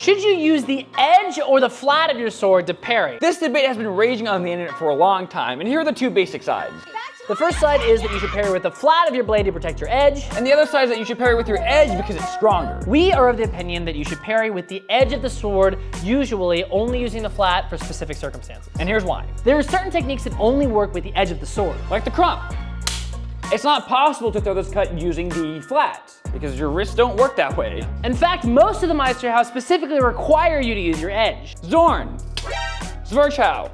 Should you use the edge or the flat of your sword to parry? This debate has been raging on the internet for a long time, and here are the two basic sides. The first side is that you should parry with the flat of your blade to protect your edge. And the other side is that you should parry with your edge because it's stronger. We are of the opinion that you should parry with the edge of the sword, usually only using the flat for specific circumstances. And here's why. There are certain techniques that only work with the edge of the sword. Like the crump. It's not possible to throw this cut using the flat because your wrists don't work that way. In fact, most of the Meisterhouse specifically require you to use your edge. Zorn. Zwerchau.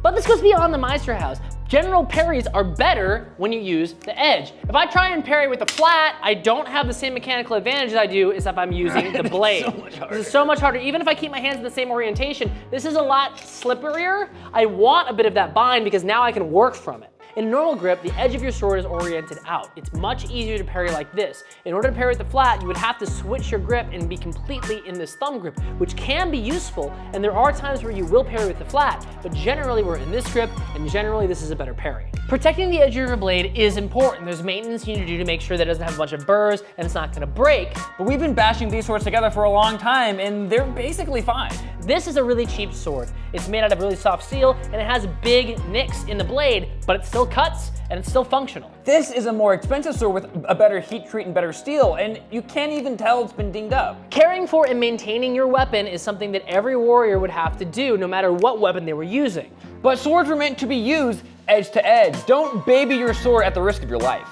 But this goes beyond the Meisterhouse. General parries are better when you use the edge. If I try and parry with the flat, I don't have the same mechanical advantage as I do as if I'm using the blade. So much harder. This is so much harder. Even if I keep my hands in the same orientation, this is a lot slipperier. I want a bit of that bind because now I can work from it. In normal grip, the edge of your sword is oriented out. It's much easier to parry like this. In order to parry with the flat, you would have to switch your grip and be completely in this thumb grip, which can be useful, and there are times where you will parry with the flat, but generally we're in this grip, and generally this is a better parry. Protecting the edge of your blade is important. There's maintenance you need to do to make sure that it doesn't have a bunch of burrs and it's not gonna break. But we've been bashing these swords together for a long time, and they're basically fine. This is a really cheap sword. It's made out of really soft steel, and it has big nicks in the blade, but it still cuts, and it's still functional. This is a more expensive sword with a better heat treat and better steel, and you can't even tell it's been dinged up. Caring for and maintaining your weapon is something that every warrior would have to do, no matter what weapon they were using. But swords were meant to be used edge to edge. Don't baby your sword at the risk of your life.